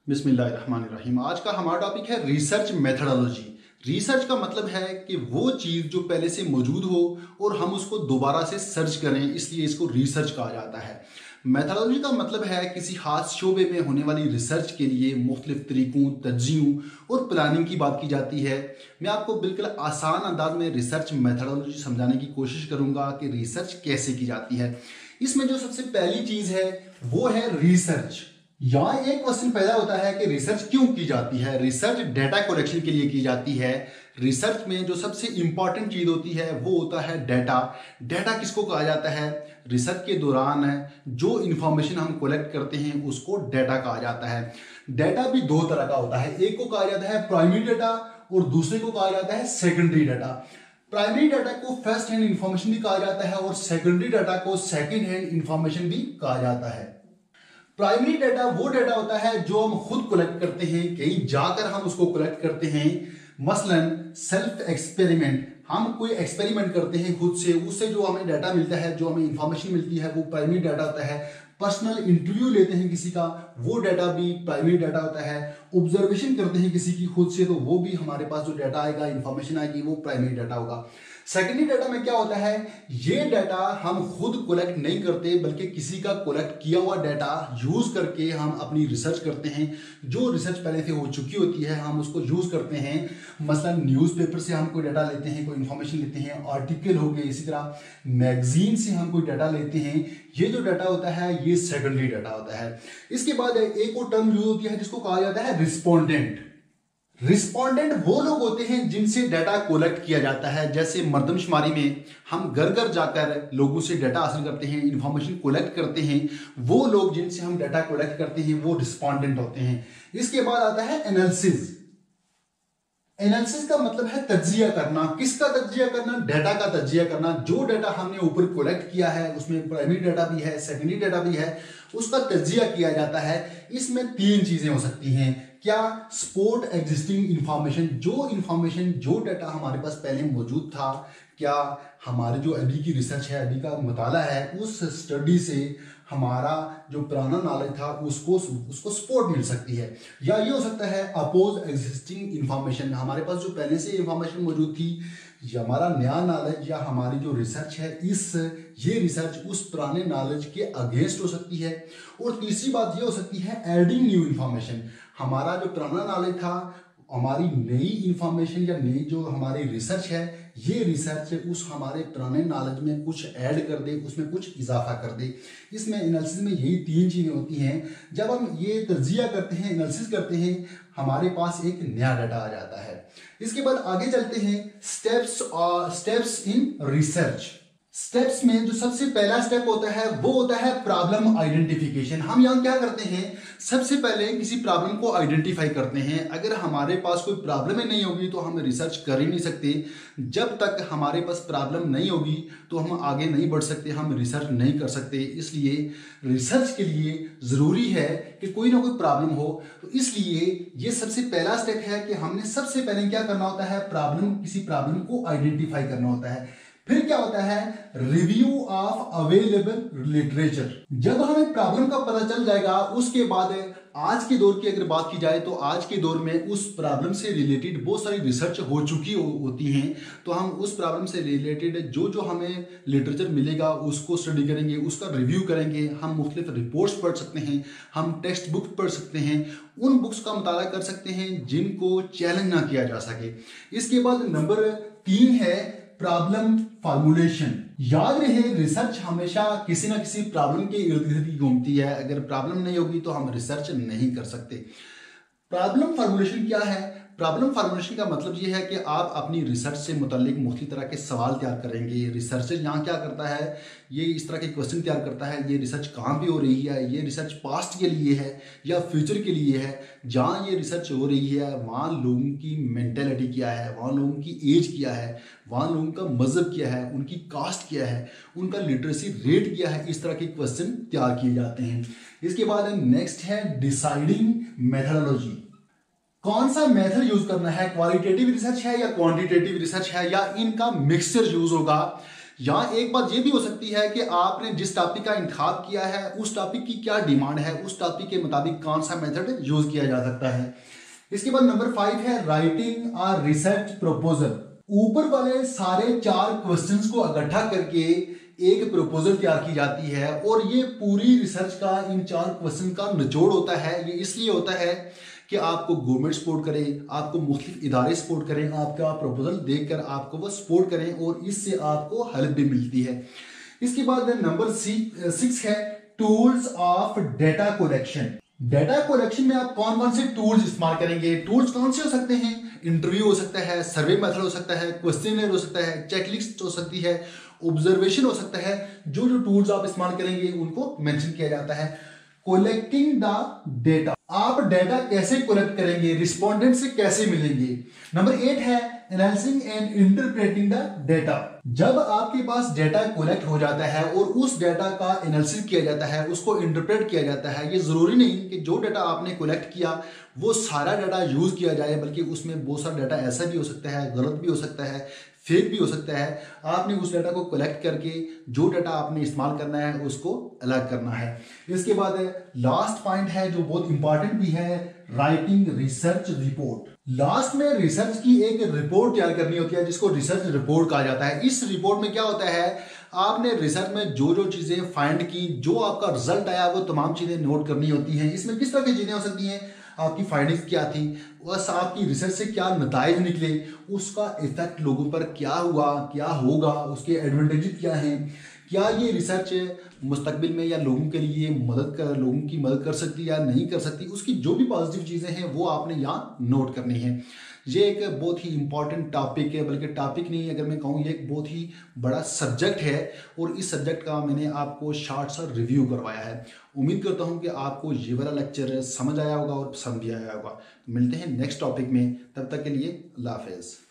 बिस्मिल्लाहिर्रहमानिर्रहीम। आज का हमारा टॉपिक है रिसर्च मेथडोलॉजी। रिसर्च का मतलब है कि वो चीज़ जो पहले से मौजूद हो और हम उसको दोबारा से सर्च करें, इसलिए इसको रिसर्च कहा जाता है। मेथडोलॉजी का मतलब है किसी खास शोबे में होने वाली रिसर्च के लिए मुख्तलिफ तरीकों, तज्जियों और प्लानिंग की बात की जाती है। मैं आपको बिल्कुल आसान अंदाज में रिसर्च मेथडोलॉजी समझाने की कोशिश करूंगा कि रिसर्च कैसे की जाती है। इसमें जो सबसे पहली चीज़ है वो है रिसर्च। यहाँ एक क्वेश्चन पैदा होता है कि रिसर्च क्यों की जाती है। रिसर्च डेटा कलेक्शन के लिए की जाती है। रिसर्च में जो सबसे इंपॉर्टेंट चीज होती है वो होता है डेटा। डेटा किसको कहा जाता है? रिसर्च के दौरान जो इंफॉर्मेशन हम कलेक्ट करते हैं उसको डेटा कहा जाता है। डेटा भी दो तरह का होता है, एक को कहा जाता है प्राइमरी डेटा और दूसरे को कहा जाता है सेकेंडरी डाटा। प्राइमरी डाटा को फर्स्ट हैंड इंफॉर्मेशन भी कहा जाता है और सेकेंडरी डाटा को सेकेंड हैंड इंफॉर्मेशन भी कहा जाता है। प्राइमरी डाटा वो डाटा होता है जो हम खुद कलेक्ट करते हैं, कहीं जाकर हम उसको कलेक्ट करते हैं। मसलन सेल्फ एक्सपेरिमेंट, हम कोई एक्सपेरिमेंट करते हैं खुद से, उससे जो हमें डाटा मिलता है, जो हमें इंफॉर्मेशन मिलती है वो प्राइमरी डाटा होता है। पर्सनल इंटरव्यू लेते हैं किसी का, वो डाटा भी प्राइमरी डाटा होता है। ऑब्जर्वेशन करते हैं किसी की खुद से, तो वो भी हमारे पास जो डाटा आएगा, इंफॉर्मेशन आएगी, वो प्राइमरी डाटा होगा। सेकेंडरी डाटा में क्या होता है, ये डाटा हम खुद कलेक्ट नहीं करते बल्कि किसी का कलेक्ट किया हुआ डाटा यूज करके हम अपनी रिसर्च करते हैं। जो रिसर्च पहले से हो चुकी होती है हम उसको यूज करते हैं। मसलन न्यूज़पेपर से हम कोई डाटा लेते हैं, कोई इंफॉर्मेशन लेते हैं, आर्टिकल हो गए, इसी तरह मैगजीन से हम कोई डाटा लेते हैं। ये जो डाटा होता है ये सेकेंडरी डाटा होता है। इसके बाद एक और टर्म यूज होती है जिसको कहा जाता है रिस्पोंडेंट। रिस्पोंडेंट वो लोग होते हैं जिनसे डाटा कलेक्ट किया जाता है। जैसे मर्दमशुमारी में हम घर घर जाकर लोगों से डाटा हासिल करते हैं, इंफॉर्मेशन कलेक्ट करते हैं। वो लोग जिनसे हम डाटा कलेक्ट करते हैं वो रिस्पोंडेंट होते हैं। इसके बाद आता है एनालिसिस। एनालिसिस का मतलब है तज्जिया करना। किसका तज्जिया करना? डाटा का तज्जिया करना। जो डाटा हमने ऊपर कलेक्ट किया है उसमें प्राइमरी डाटा भी है, सेकेंडरी डाटा भी है, उसका तज्जिया किया जाता है। इसमें तीन चीजें हो सकती हैं। क्या? स्पोर्ट एग्जिस्टिंग इंफॉर्मेशन, जो इंफॉर्मेशन, जो डाटा हमारे पास पहले मौजूद था, क्या हमारे जो अभी की रिसर्च है, अभी का मुताला है, उस स्टडी से हमारा जो पुराना नॉलेज था उसको सपोर्ट मिल सकती है। या ये हो सकता है अपोज एग्जिस्टिंग इंफॉर्मेशन, हमारे पास जो पहले से इंफॉर्मेशन मौजूद थी, या हमारा नया नॉलेज या हमारी जो रिसर्च है, ये रिसर्च उस पुराने नॉलेज के अगेंस्ट हो सकती है। और तीसरी बात ये हो सकती है एडिंग न्यू इंफॉर्मेशन। हमारा जो पुराना नॉलेज था, हमारी नई इंफॉर्मेशन या नई जो हमारी रिसर्च है, ये रिसर्च उस हमारे पुराने नॉलेज में कुछ ऐड कर दे, उसमें कुछ इजाफा कर दे। इसमें एनालिसिस में यही तीन चीज़ें होती हैं। जब हम ये तज्जिया करते हैं, एनालिसिस करते हैं, हमारे पास एक नया डाटा आ जाता है। इसके बाद आगे चलते हैं स्टेप्स इन रिसर्च। स्टेप्स में जो सबसे पहला स्टेप होता है वो होता है प्रॉब्लम आइडेंटिफिकेशन। हम यहाँ क्या करते हैं, सबसे पहले किसी प्रॉब्लम को आइडेंटिफाई करते हैं। अगर हमारे पास कोई प्रॉब्लम ही नहीं होगी तो हम रिसर्च कर ही नहीं सकते। जब तक हमारे पास प्रॉब्लम नहीं होगी तो हम आगे नहीं बढ़ सकते, हम रिसर्च नहीं कर सकते। इसलिए रिसर्च के लिए ज़रूरी है कि कोई ना कोई प्रॉब्लम हो। तो इसलिए ये सबसे पहला स्टेप है कि हमने सबसे पहले क्या करना होता है, किसी प्रॉब्लम को आइडेंटिफाई करना होता है। फिर क्या होता है, रिव्यू ऑफ अवेलेबल लिटरेचर। जब हमें प्रॉब्लम का पता चल जाएगा उसके बाद आज के दौर की अगर बात की जाए तो आज के दौर में उस प्रॉब्लम से रिलेटेड बहुत सारी रिसर्च हो चुकी होती हैं। तो हम उस प्रॉब्लम से रिलेटेड जो हमें लिटरेचर मिलेगा उसको स्टडी करेंगे, उसका रिव्यू करेंगे। हम मुख्तलिफ रिपोर्ट्स पढ़ सकते हैं, हम टेक्स्ट बुक पढ़ सकते हैं, उन बुक्स का मुताला कर सकते हैं जिनको चैलेंज ना किया जा सके। इसके बाद नंबर 3 है प्रॉब्लम फॉर्मुलेशन। याद रहे रिसर्च हमेशा किसी ना किसी प्रॉब्लम के इर्द गिर्द घूमती है। अगर प्रॉब्लम नहीं होगी तो हम रिसर्च नहीं कर सकते। प्रॉब्लम फॉर्मुलेशन क्या है? प्रॉब्लम फार्मूलेशन का मतलब ये है कि आप अपनी रिसर्च से मुतालिक मुख्तलिफ तरह के सवाल तैयार करेंगे। रिसर्चर यहाँ क्या करता है, ये इस तरह के क्वेश्चन तैयार करता है, ये रिसर्च कहाँ पे हो रही है, ये रिसर्च पास्ट के लिए है या फ्यूचर के लिए है। जहाँ ये रिसर्च हो रही है वहाँ लोगों की मेंटेलिटी क्या है, वहाँ लोगों की एज क्या है, वहाँ लोगों का मजहब क्या है, उनकी कास्ट क्या है, उनका लिटरेसी रेट क्या है। इस तरह के क्वेश्चन तैयार किए जाते हैं। इसके बाद नेक्स्ट है डिसाइडिंग मेथडोलॉजी। कौन सा मेथड यूज करना है, क्वालिटेटिव रिसर्च है या क्वांटिटेटिव रिसर्च है या इनका मिक्सचर यूज होगा। यहाँ एक बात ये भी हो सकती है कि आपने जिस टॉपिक का इंतखाब किया है उस टॉपिक की क्या डिमांड है, उस टॉपिक के मुताबिक कौन सा मेथड यूज किया जा सकता है। इसके बाद नंबर 5 है राइटिंग अ रिसर्च प्रपोजल। ऊपर वाले सारे 4 क्वेश्चंस को इकट्ठा करके एक प्रपोजल तैयार की जाती है और ये पूरी रिसर्च का इन 4 क्वेश्चन का निचोड़ होता है। ये इसलिए होता है कि आपको गवर्नमेंट सपोर्ट करे, आपको मुख्तलिफ इदारे सपोर्ट करें, आपका प्रपोजल देखकर आपको वो सपोर्ट करें और इससे आपको हेल्प भी मिलती है। इसके बाद नंबर 6 है tools of data collection. Data collection में आप कौन कौन से टूल्स इस्तेमाल करेंगे? टूल्स कौन से हो सकते हैं? इंटरव्यू हो सकता है, सर्वे मेथड हो सकता है, क्वेश्चनर हो सकता है, चेकलिस्ट हो सकती है, ऑब्जर्वेशन हो सकता है। जो जो टूल्स आप इस्तेमाल करेंगे उनको मेंशन किया जाता है। कलेक्टिंग द डेटा, आप डेटा कैसे कलेक्ट करेंगे, रिस्पोंडेंट से कैसे मिलेंगे। नंबर 8 है analysing and interpreting the data. जब आपके पास डेटा कलेक्ट हो जाता है और उस डेटा का एनालिसिस किया जाता है, उसको इंटरप्रेट किया जाता है, ये जरूरी नहीं कि जो डेटा आपने कलेक्ट किया वो सारा डाटा यूज किया जाए, बल्कि उसमें बहुत सारा डाटा ऐसा भी हो सकता है, गलत भी हो सकता है, फेक भी हो सकता है। आपने उस डाटा को कलेक्ट करके जो डाटा आपने इस्तेमाल करना है उसको अलग करना है। इसके बाद लास्ट पॉइंट है जो बहुत इंपॉर्टेंट भी है, राइटिंग रिसर्च रिपोर्ट। लास्ट में रिसर्च की एक रिपोर्ट तैयार करनी होती है जिसको रिसर्च रिपोर्ट कहा जाता है। इस रिपोर्ट में क्या होता है, आपने रिसर्च में जो जो चीजें फाइंड की, जो आपका रिजल्ट आया, वो तमाम चीजें नोट करनी होती हैं। इसमें किस तरह की चीजें हो सकती हैं, आपकी फाइंडिंग्स क्या थी, बस आपकी रिसर्च से क्या नताइज निकले, उसका इफेक्ट लोगों पर क्या हुआ, क्या होगा, उसके एडवांटेजेस क्या हैं, क्या ये रिसर्च मुस्तकबिल में या लोगों के लिए लोगों की मदद कर सकती है या नहीं कर सकती, उसकी जो भी पॉजिटिव चीज़ें हैं वो आपने यहाँ नोट करनी है। ये एक बहुत ही इंपॉर्टेंट टॉपिक है, बल्कि टॉपिक नहीं, अगर मैं कहूँ ये एक बहुत ही बड़ा सब्जेक्ट है और इस सब्जेक्ट का मैंने आपको शॉर्ट सा रिव्यू करवाया है। उम्मीद करता हूँ कि आपको ये वाला लेक्चर समझ आया होगा और पसंद भी आया होगा। मिलते हैं नेक्स्ट टॉपिक में, तब तक के लिए अल्लाह हाफिज़।